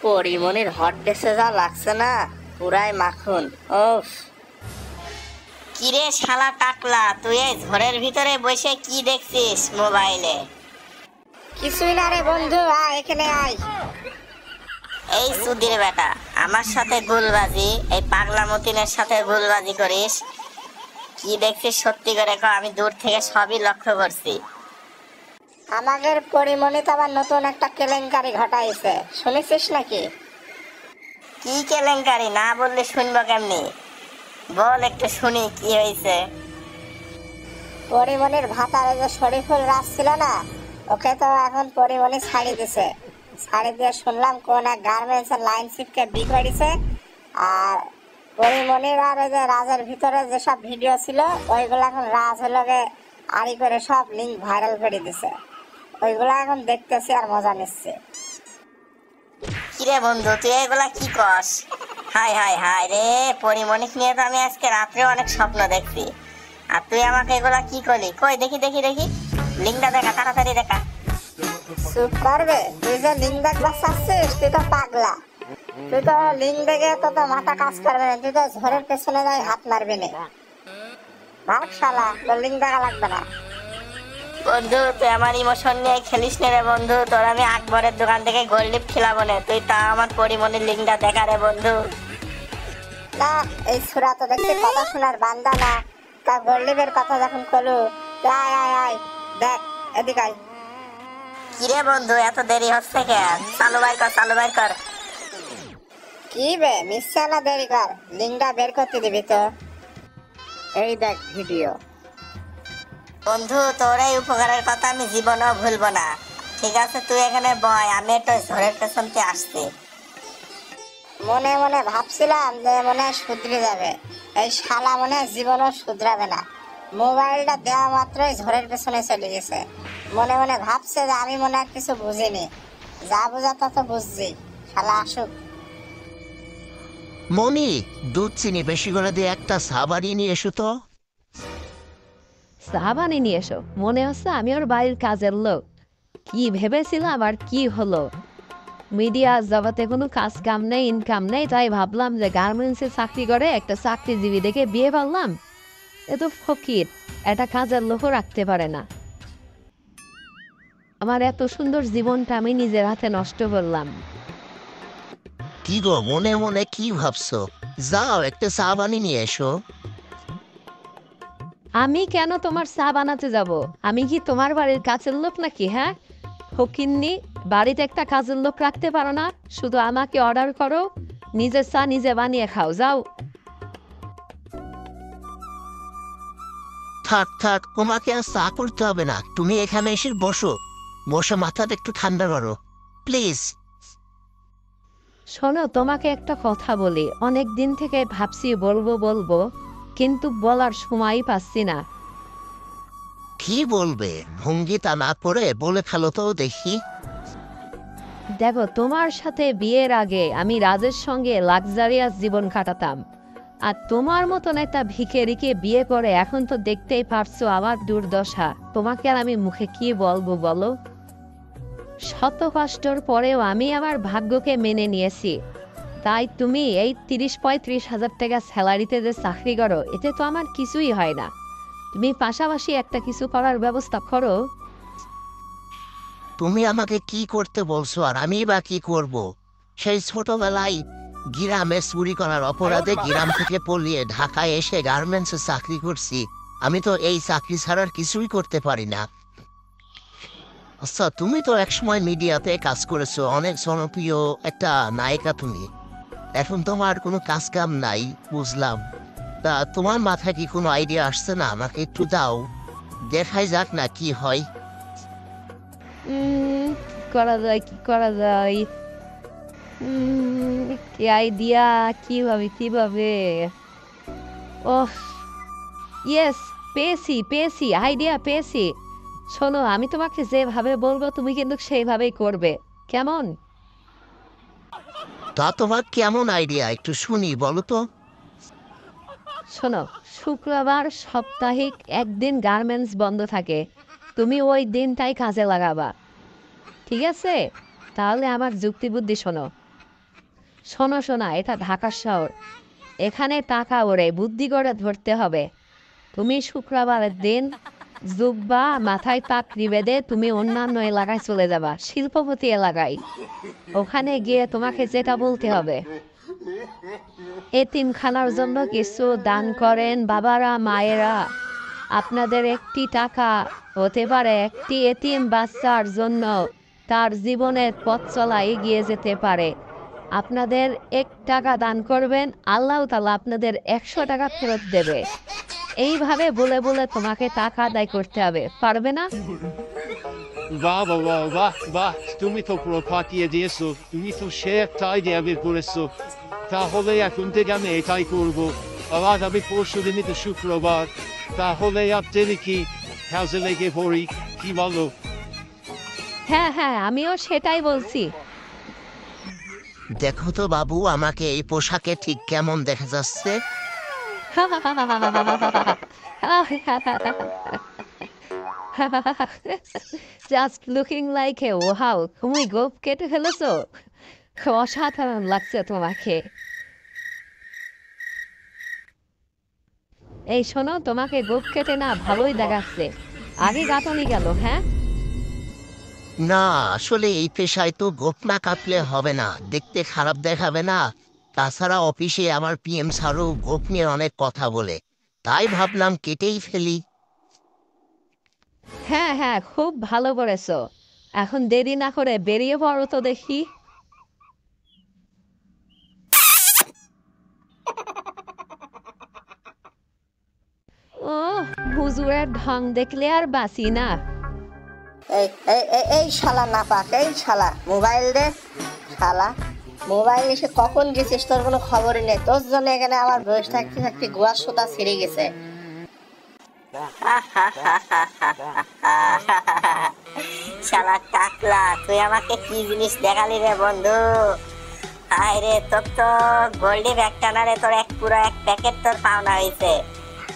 পরিমনির hot ড্রেসে যা লাগছে না, পুরাই মাখন। ওফ, কিরে শালা টাকলা, তুই এই ঝড়ের ভিতরে বসে কি দেখছিস মোবাইলে? কিছুই না রে বন্ধু, আয় এখানে আয়। এই সুধীর বেটা, আমার সাথে গুলবাজি, এই পাগলা মতিনের সাথে গুলবাজি করিস? কি দেখছিস সত্যি করে কও, আমি দূর থেকে সবই লক্ষ্য করছি। আমাদের পরিমণি তো আবার নতুন একটা কেলেঙ্কারি ঘটাইছে, শুনেছিস নাকি? কি কেলেঙ্কারি? না বললে শুনবো কেমনি? বল একটু শুনি কি হয়েছে। পরিমণির ভাতারে যে শরীফুল রাজ ছিল না, ওকে তো এখন পরিমণি ছাড়ি দিছে। ছাড়ি দিয়ে শুনলাম কোন এক গার্মেন্টসের লাইন শিপকে বিয়ে করেছে। আর পরিমণির আর ওই যে রাজের ভিতরে যেসব ভিডিও ছিল ওইগুলো এখন রাজ হলোকে আড়ি করে সব লিঙ্ক ভাইরাল করে দিছে। ওইগুলা এখন দেখতেছি আর মজা নিচ্ছে। কিরে বন্ধু, তুই এগুলা কি কস? হাই হাই হাই রে, পরিমণিক নিয়ে তো আমি আজকে রাত্রে অনেক স্বপ্ন দেখছি। আর তুই আমাকে এগুলা কি করলি? কই দেখি দেখি দেখি, লিঙ্কটা দেখা, তাড়াতাড়ি দেখা। চুপ করবে, তুই যে লিঙ্ক দেখবার চাচ্ছিস, তুই তো পাগলা। তুই তো লিঙ্ক দেখে তো মাথা কাজ করবে না, তুই তো ঝড়ের পেছনে যাই হাত মারবি না। ভাগ শালা, তোর লিঙ্ক দেখা লাগবে না। বন্ধু, তুই আমার ইমোশন নিয়ে খেলিস না রে বন্ধু। তোর আমি আকবরের দোকান থেকে গোল্ড লিফট খেলাবো না, তুই তা আমার পরিমণির লিঙ্কটা দেখা রে বন্ধু। না, এই সুরা তো দেখছি কথা শোনার বান্দা না। তা গোল্ড লিফের কথা যখন কলু, আয় আয় আয় দেখ, এদিকে আয়। কিরে বন্ধু, এত দেরি হচ্ছে কেন? চালু বাইর কর, চালু বাইর কর। কি বে, মিশছে না, দেরি কর, লিঙ্কটা বের করতে দিবি তো। এই দেখ ভিডিও। বন্ধু, তোর এই উপকারের কথা আমি জীবনেও ভুলবো না। ঠিক আছে, তুই এখানে বয়, আমি একটু ঝড়ের পেছনতে আসছি। মনে মনে ভাবছিলাম যে মনে হয় শুধরে যাবে, এই শালা মনে হয় জীবনও শুধরাবে না। মোবাইলটা দেওয়া মাত্রই ঝড়ের পেছনে চলে গেছে। মনে মনে ভাবছে যে আমি মনে হয় কিছু বুঝিনি। যা বোঝা তত বুঝছি, শালা আসুক। মনি, দুধ চিনি বেশি করে দিয়ে একটা চা বানিয়ে নিয়ে এসো তো। চা বানিয়ে নিয়ে এসো? মনে হচ্ছে আমি ওর বাড়ির কাজের লোক। কি ভেবেছিলাম আর কি হলো? মিডিয়া জগতে কোনো কাজ কাম নেই, ইনকাম নেই, তাই ভাবলাম যে গার্মেন্টসে চাকরি করে একটা চাকরিজীবী দেখে বিয়ে করলাম। এ তো ফকির, একটা কাজের লোকও রাখতে পারে না। আমার এত সুন্দর জীবনটা আমি নিজের হাতে নষ্ট করলাম। কি গো, মনে মনে কি ভাবছো? যাও একটা চা বানিয়ে নিয়ে এসো। আমি কেন তোমার চা বানাতে যাব? আমি কি তোমার বাড়ির কাজের লোক নাকি? হ্যাঁ ফকিন্নি, বাড়িতে একটা কাজের লোক রাখতে পারো না? শুধু আমাকে অর্ডার করো, নিজের চা নিজে বানিয়ে খাও, যাও। থাক থাক, তোমাকে আর চা করতে হবে না, তুমি এখানে এসে বসো। বসে মাথাটা একটু ঠান্ডা করো প্লিজ। শোনো, তোমাকে একটা কথা বলি, অনেক দিন থেকে ভাবছি বলবো বলবো, কিন্তু বলার সময়ই পাচ্ছি না। কি বলবে? ভঙ্গিতা না করে বলে ফেলো তো দেখি। দেখো, তোমার সাথে বিয়ের আগে আমি রাজের সঙ্গে লাক্সারিয়াস জীবন কাটাতাম। আর তোমার মতন একটা ভিখারিকে বিয়ে করে এখন তো দেখতেই পারছো আমার দুর্দশা। তোমাকে আর আমি মুখে কি বলবো বলো? শত কষ্টর পরেও আমি আমার ভাগ্যকে মেনে নিয়েছি। তাই তুমি এই 30-35 হাজার টাকা স্যালারিতে যে চাকরি করো, এতে তো আমার কিছুই হয় না। তুমি পাশাপাশি একটা কিছু করার ব্যবস্থা করো। তুমি আমাকে কি করতে বলছো আর আমি বা কি করব? সেই ছোটবেলায় গ্রামে চুরি করার অপরাধে গ্রাম থেকে পলিয়ে ঢাকায় এসে গার্মেন্টসে চাকরি করছি। আমি তো এই চাকরি ছাড়ার কিছুই করতে পারি না। আচ্ছা, তুমি তো একসময় মিডিয়াতে কাজ করেছো, অনেক জনপ্রিয় একটা নায়িকা তুমি। এখন তোমার কোনো কাজ কাম নাই, বুঝলাম। তা তোমার মাথায় কি কোনো আইডিয়া আসছে না? আমাকে একটু দাও, দেখাই যাক না কি হয়। কি করা যায়, কি করা যায়? কি আইডিয়া, কিভাবে কিভাবে? ওহ, ইয়েস, পেয়েছি পেয়েছি, আইডিয়া পেয়েছি। শোনো, আমি তোমাকে যেভাবে বলবো তুমি কিন্তু সেইভাবেই করবে, কেমন? তা তোমার কেমন আইডিয়া একটু শুনি, বলো তো। শোনো, শুক্রবার সাপ্তাহিক একদিন গার্মেন্টস বন্ধ থাকে, তুমি ওই দিনটাই কাজে লাগাবা, ঠিক আছে? তাহলে আমার যুক্তি বুদ্ধি শোনো। শোনো শোনা, এটা ঢাকা শহর, এখানে টাকা ওরে বুদ্ধি করে ধরতে হবে। তুমি শুক্রবারের দিন জুব্বা মাথায় পাকড়ি বেঁধে তুমি অন্যান্য এলাকায় চলে যাবা, শিল্পপতি এলাকায়। ওখানে গিয়ে তোমাকে যেটা বলতে হবে, এতিমখানার জন্য কিছু দান করেন বাবারা মায়েরা। আপনাদের একটি টাকা হতে পারে একটি এতিম বাচ্চার জন্য তার জীবনের পথ চলা এগিয়ে যেতে পারে। আপনাদের 1 টাকা দান করবেন, আল্লাহ তাআলা আপনাদের 100 টাকা ফেরত দেবে। এইভাবে বলে বলে তোমাকে টাকা আদায় করতে হবে, পারবে না? বাহ বাহ বাহ বাহ বাহ, তুমি তো পুরো পাঠিয়ে দিয়েছো, তুমি তো সে একটা আইডিয়া বের করেছো। তাহলে এখন থেকে আমি এটাই করবো। আবার আমি পরশু দিনই তো শুক্রবার, তাহলে আপনি কি কাজে লেগে পড়ি, কি বলো? হ্যাঁ হ্যাঁ, আমিও সেটাই বলছি। দেখো তো বাবু, আমাকে এই পোশাকে ঠিক কেমন দেখা যাচ্ছে? Just looking like a wow, তুমি গোপ কেটে ফেলেছো, অসাধারণ লাগছে তোমাকে। এই শোনো, তোমাকে গোপ কেটে না ভালোই দেখাচ্ছে, আগে গাঁথনি গেল। হ্যাঁ, না, আসলে এই পেশায় তো গোপ না কাটলে হবে না, দেখতে খারাপ দেখাবে না। তাছাড়া অফিসে আমার পিএম স্যারও গোপ নিয়ে অনেক কথা বলে, তাই ভাবলাম কেটেই ফেলি। হ্যাঁ হ্যাঁ, খুব ভালো করেছো। এখন দেরি না করে বেরিয়ে পড়ো তো দেখি। ও, হুজুরের ঢং দেখলে আর বাঁচি না। এই এই এই এই শালা নাপাক, এই শালা মোবাইল দে। শালা মোবাইল এসে কখন গেছিস, তোর কোনো খবরই নেই। তোর জন্য এখানে আমার বয়স থাকতে থাকতে গোয়ার সুতা ছিঁড়ে গেছে। শালা টাকলা, তুই আমাকে কি জিনিস দেখালি রে বন্ধু? হায় রে, তোর তো গোল্ডি ব্যাগ টানারে তোর পুরো 1 প্যাকেট তোর পাওনা হয়েছে।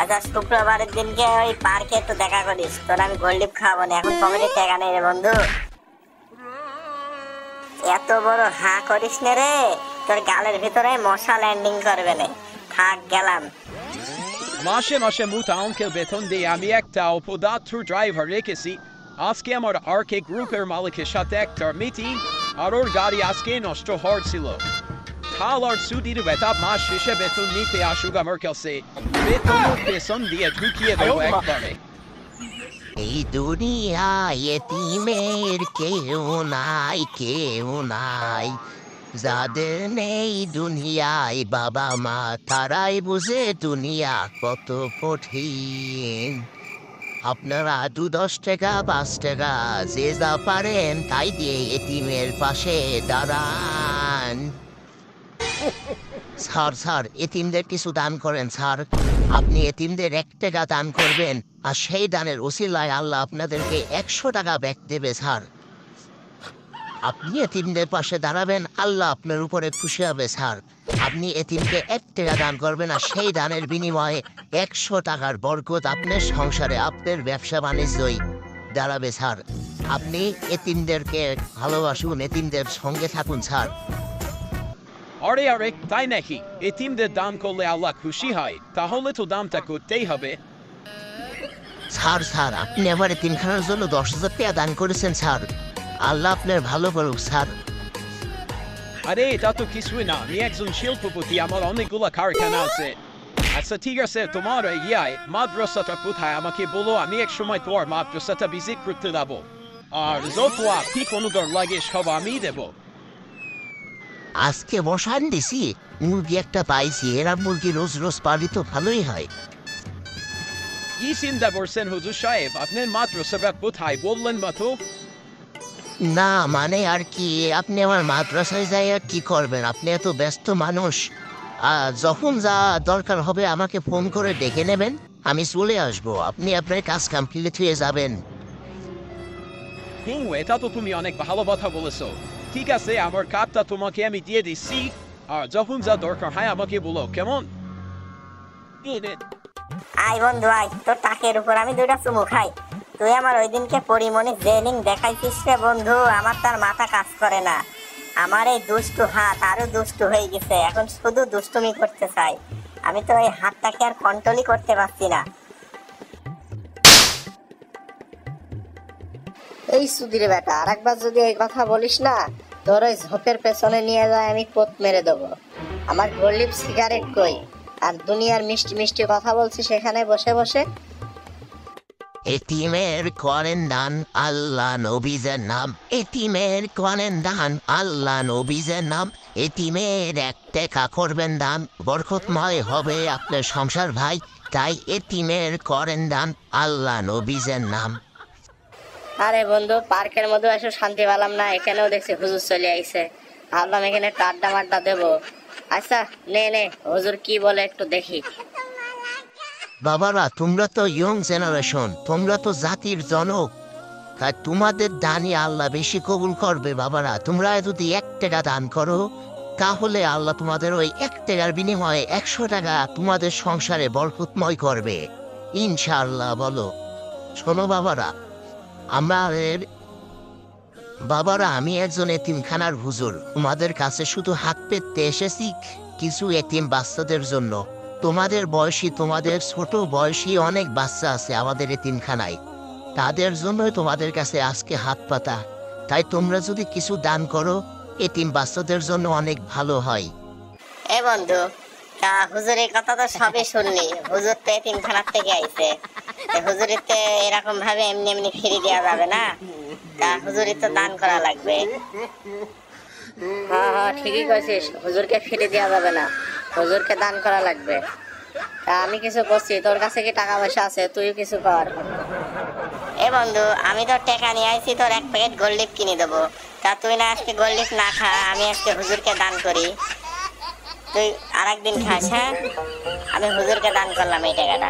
আচ্ছা, শুক্রবারের দিনকে ওই পার্কে একটু দেখা করিস, তোর আমি গোল্ডিপ খাওয়াবো না। এখন পকেটে টাকা নেই রে বন্ধু। এত বড় হা করিস নে রে, তোর গালের ভিতরে মশা ল্যান্ডিং করবে না। থাক, গেলাম। মাসে মাসে মুতাউনকে বেতন দিয়ে আমি একটা অপদার্থ ড্রাইভার রেখেছি। আজকে আমার আরকে গ্রুপের মালিকের সাথে একটা মিটিং, আর ওর গাড়ি আজকে নষ্ট হচ্ছিল। কাল আর ছুটির বেতা মাস শেষে বেতন নিতে আসুক আমার কাছে। বেতন পেছন দিয়ে ঢুকিয়ে দেবো একবারে। এই দুনিয়ায় এতিমের কেউ নাই, কেউ নাই। যাদের নেই দুনিয়ায় বাবা মা, তারাই বুঝে দুনিয়া কত কঠিন। আপনারা 2-10 টাকা 5 টাকা যে যা পারেন তাই দিয়ে এতিমের পাশে দাঁড়ান। স্যার স্যার, এতিমদের কিছু দান করেন স্যার। আপনি এতিমদের 1 টাকা দান করবেন, আর সেই দানের ওসিলায় আল্লাহ আপনাদেরকে 100 টাকা ব্যাক দেবে স্যার। আপনি এতিমদের পাশে দাঁড়াবেন, আল্লাহ আপনার উপরে খুশি হবে স্যার। আপনি এতিমকে 1 টাকা দান করবেন, আর সেই দানের বিনিময়ে 100 টাকার বরকত আপনার সংসারে, আপনার ব্যবসা বাণিজ্যই দাঁড়াবে স্যার। আপনি এতিমদেরকে ভালোবাসুন, এতিমদের সঙ্গে থাকুন স্যার। আরে আরে, তাই নাকি? এতিমদের দান করলে আল্লাহ খুশি হয়? তাহলে তো দামটা করতেই হবে। স্যার স্যার, আপনি আমার এতিমখানার জন্য 10,000 টাকা দান করেছেন স্যার, আল্লাহ আপনার ভালো করুক স্যার। আরে এটা তো কিছুই না, আমি একজন শিল্পপতি, আমার অনেকগুলো কারখানা আছে। আচ্ছা ঠিক আছে, তোমার ইয়ায় মাদ্রাসাটা কোথায় আমাকে বলো, আমি এক সময় তোমার মাদ্রাসাটা ভিজিট করতে যাবো। আর যত আপনি কোনো দর লাগে সব আমি দেবো। আজকে বসান দিছি, মুরগি একটা পাইছি, এরা মুরগি রোজ রোজ পালি তো ভালোই হয়। কি চিন্তা করছেন হুজুর সাহেব, আপনার মাদ্রাসাটা কোথায় বললেন না তো? না মানে আর কি, আপনি আমার মাদ্রাসায় যাই আর কি করবেন, আপনি এত ব্যস্ত মানুষ। যখন যা দরকার হবে আমাকে ফোন করে ডেকে নেবেন, আমি চলে আসবো, আপনি আপনার কাজ কমপ্লিট হয়ে যাবেন। এটা তো তুমি অনেক ভালো কথা বলেছো। ঠিক আছে, আমার কাপটা তোমাকে আমি দিয়ে দিচ্ছি, আর যখন যা দরকার হয় আমাকে বলো, কেমন? আয় বন্ধু আয়, তোর টাকের উপর আমি 2টা চুমু খাই। তুই আমার ওই দিনকে পরিমণি জেনিং দেখাইছিস রে বন্ধু, আমার তার মাথা কাজ করে না। আমার এই দুষ্টু হাত আরো দুষ্টু হয়ে গেছে, এখন শুধু দুষ্টুমি করতে চাই। আমি তো এই হাতটাকে আর কন্ট্রোলই করতে পারছি না। এই সুধীর বেটা, আরেকবার যদি এই কথা বলিস না, তোর ওই ঝোপের পেছনে নিয়ে যায় আমি পোত মেরে দেবো। আমার গোল্ডিপ সিগারেট কই? আর দুনিয়ার মিষ্টি মিষ্টি কথা বলছি সেখানে বসে বসে। এতিমের করেন দান আল্লাহ নবীজের নাম, এতিমের করেন দান আল্লাহ নবীজের নাম, এতিমের এক টাকা করবেন দান, বরকতময় হবে আপনার সংসার ভাই, তাই এতিমের করেন দান আল্লাহ নবীজের নাম। আরে বন্ধু, পার্কের মধ্যে এসে শান্তি পেলাম না, এখানেও দেখছি হুজুর চলে আইছে। ভাবলাম এখানে একটু আড্ডা মাড্ডা দেবো। আচ্ছা নে নে, হুজুর কি বলে একটু দেখি। বাবারা, তোমরা তো ইয়ং জেনারেশন, তোমরা তো জাতির জনক, তাই তোমাদের দানই আল্লাহ বেশি কবুল করবে। বাবারা, তোমরা যদি 1 টাকা দান করো, তাহলে আল্লাহ তোমাদের ওই 1 টাকার বিনিময়ে 100 টাকা তোমাদের সংসারে বরকতময় করবে ইনশাআল্লাহ। বলো শোনো বাবারা, আমি একজন এতিমখানার হুজুর, তোমাদের কাছে শুধু হাত পেতে এসেছি কিছু এতিম বাচ্চাদের জন্য। তোমাদের বয়সী, তোমাদের ছোট বয়সী অনেক বাচ্চা আছে আমাদের এতিমখানায়, তাদের জন্যই তোমাদের কাছে আজকে হাত পাতা। তাই তোমরা যদি কিছু দান করো, এতিম বাচ্চাদের জন্য অনেক ভালো হয়। এ বন্ধু, তা হুজুরের কথা তো সবই শুনলি। হুজুর তো এতিমখানার থেকে আইছে, হুজুরিতে এরকম ভাবে এমনি এমনি ফিরে দেওয়া যাবে না। তা হুজুরি তো দান করা লাগবে। হ্যাঁ হ্যাঁ, ঠিকই কইছিস, হুজুরকে ফিরে দেওয়া যাবে না, হুজুরকে দান করা লাগবে। তা আমি কিছু করছি, তোর কাছে কি টাকা পয়সা আছে? তুই কিছু কর। এ বন্ধু, আমি তো টাকা নিয়ে আইছি, তোর 1 প্যাকেট গোল্ড কিনে দেবো। তা তুই না আজকে গোল্ড না খা, আমি আজকে হুজুরকে দান করি, তুই আরেকদিন খাস। হ্যাঁ, আমি হুজুরকে দান করলাম এই টাকাটা।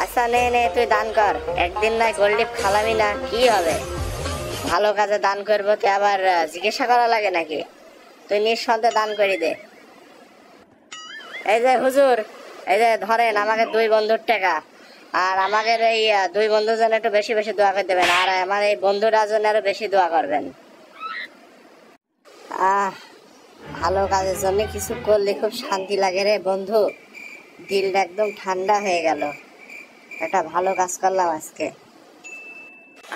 আচ্ছা নে নে, তুই দান কর। একদিন না গোল্ড খালামি না, কি হবে? ভালো কাজে দান করবো, তুই আবার জিজ্ঞাসা করা লাগে নাকি? তুই নিঃসন্দেহে দান করে দে। এই যে হুজুর, এই যে ধরেন আমাকে 2 বন্ধুর টাকা, আর আমাদের এই 2 বন্ধুর জন্য একটু বেশি বেশি দোয়া করে দেবেন, আর আমার এই বন্ধুটার জন্য আরো বেশি দোয়া করবেন। ভালো কাজের জন্য কিছু করলে খুব শান্তি লাগে রে বন্ধু, দিলটা একদম ঠান্ডা হয়ে গেল। একটা ভালো কাজ করলাম আজকে।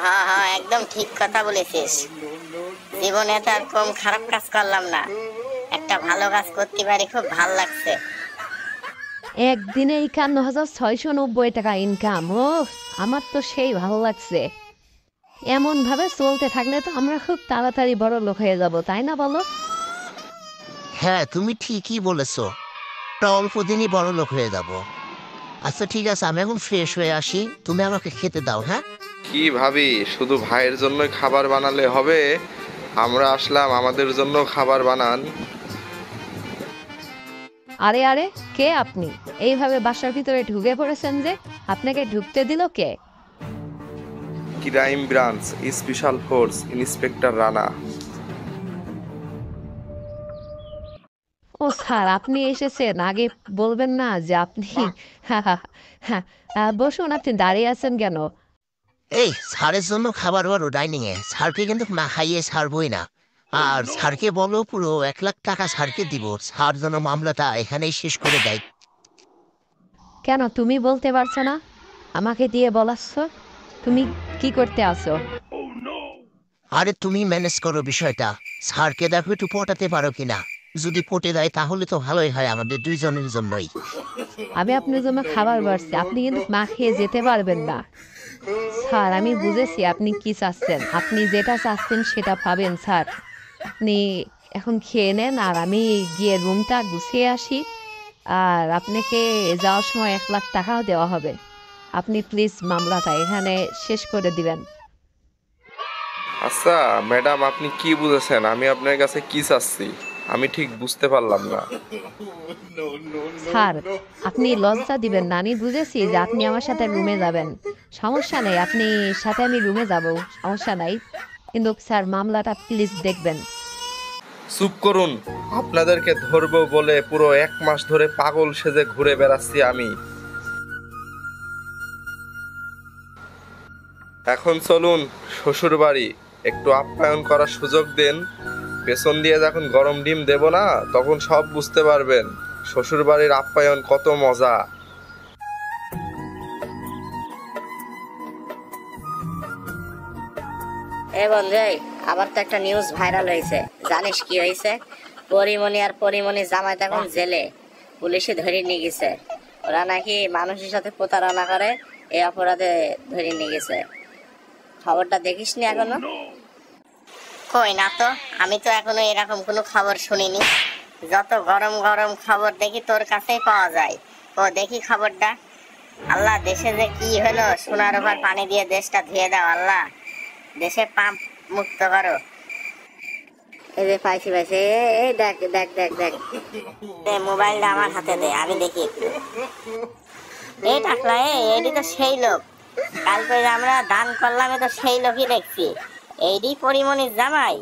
হ্যাঁ হ্যাঁ, একদম ঠিক কথা বলেছিস। জীবনে তো আর কম খারাপ কাজ করলাম না, একটা ভালো কাজ করতে পারি, খুব ভালো লাগছে। একদিনে 51,690 টাকা ইনকাম, ও আমার তো সেই ভালো লাগছে। এমন ভাবে চলতে থাকলে তো আমরা খুব তাড়াতাড়ি বড় লোক হয়ে যাব, তাই না বলো? হ্যাঁ, তুমি ঠিকই বলেছো, অল্প দিনই বড় লোক হয়ে যাব। আচ্ছা ঠিক আছে, আমি এখন ফ্রেশ হয়ে আসি, তুমি আমাকে খেতে দাও। হ্যাঁ, কি ভাবি, শুধু ভাইয়ের জন্য খাবার বানালে হবে? আমরা আসলাম, আমাদের জন্য খাবার বানান। আরে আরে, কে আপনি? এইভাবে বাসার ভিতরে ঢুকে পড়েছেন যে, আপনাকে ঢুকতে দিল কে? Crime branch special force inspector Rana. ও স্যার, আপনি এসেছেন, আগে বলবেন না যে আপনি? বসুন, আপনি দাঁড়িয়ে আছেন কেন? এই স্যারের জন্য খাবার বারো ডাইনিং এ, স্যারকে কিন্তু না খাইয়ে ছাড়বই না। আর স্যারকে বলো পুরো 1 লাখ টাকা স্যারকে দিব, স্যার যেন মামলাটা এখানেই শেষ করে দেয়। কেন তুমি বলতে পারছো না? আমাকে দিয়ে বলাচ্ছ? তুমি কি করতে আসো? আরে তুমি ম্যানেজ করো বিষয়টা, স্যারকে দেখো একটু পটাতে পারো কিনা। যদি পটে দেয় তাহলে তো ভালোই হয়, আমাদের 2 জনের জন্যই। আমি আপনার জন্য খাবার বাড়ছি, আপনি কিন্তু না খেয়ে যেতে পারবেন না। স্যার, আমি বুঝেছি আপনি কি চাচ্ছেন, আপনি যেটা চাচ্ছেন সেটা পাবেন স্যার। আপনি এখন খেয়ে নেন, আর আমি গিয়ে রুমটা গুছিয়ে আসি, আর আপনাকে যাওয়ার সময় 1 লাখ টাকাও দেওয়া হবে। আপনি প্লিজ মামলাটা এখানে শেষ করে দিবেন। আচ্ছা ম্যাডাম, আপনি কি বুঝেছেন? আমি আপনার কাছে কি চাচ্ছি আমি ঠিক বুঝতে পারলাম না। স্যার, আপনি লজ্জা দিবেন না, আমি বুঝেছি যে আপনি আমার সাথে রুমে যাবেন, সমস্যা নেই, আপনি সাথে আমি রুমে যাব, সমস্যা নাই, কিন্তু স্যার মামলাটা প্লিজ দেখবেন। চুপ করুন, আপনাদেরকে ধরবো বলে পুরো 1 মাস ধরে পাগল সেজে ঘুরে বেড়াচ্ছি আমি। এখন চলুন শ্বশুর বাড়ি, একটু আপ্যায়ন করার সুযোগ দেন, পেছন দিয়ে যখন গরম ডিম দেব না তখন সব বুঝতে পারবেন শ্বশুর বাড়ির আপ্যায়ন কত মজা। এ বন্ধু, আবার তো একটা নিউজ ভাইরাল হয়েছে, জানিস কি হয়েছে? পরিমণি আর পরিমণি জামাই এখন জেলে, পুলিশে ধরে নিয়ে গেছে। ওরা নাকি মানুষের সাথে প্রতারণা করে, এই অপরাধে ধরে নিয়ে গেছে। খবরটা দেখিসনি এখনো? কই না তো, আমি তো এখনো এরকম কোনো খবর শুনিনি। যত গরম গরম খবর দেখি তোর কাছেই পাওয়া যায়। ও দেখি খবরটা। আল্লাহ, দেশে যে কি হলো, সোনার উপর পানি দিয়ে দেশটা ধুয়ে দাও আল্লাহ, দেশে পাপ মুক্ত করো। এই যে পাইছি পাইছি, এই দেখ দেখ দেখ দেখ, মোবাইলটা আমার হাতে দে, আমি দেখি একটু। এই টাকলা, এইটি তো সেই লোক, কালকে যে আমরা দান করলাম, এ তো সেই লোকই দেখছি। এইটি পরিমণির জামাই।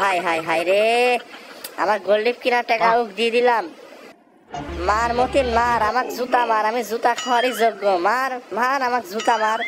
হাই হাই হাই রে, আমার গোল্ডিপ কিনার টাকা উক দিয়ে দিলাম। মার মতিন মার, আমাকে জুতা মার, আমি জুতা খাওয়ারই যোগ্য। মার মার, আমাকে জুতা মার।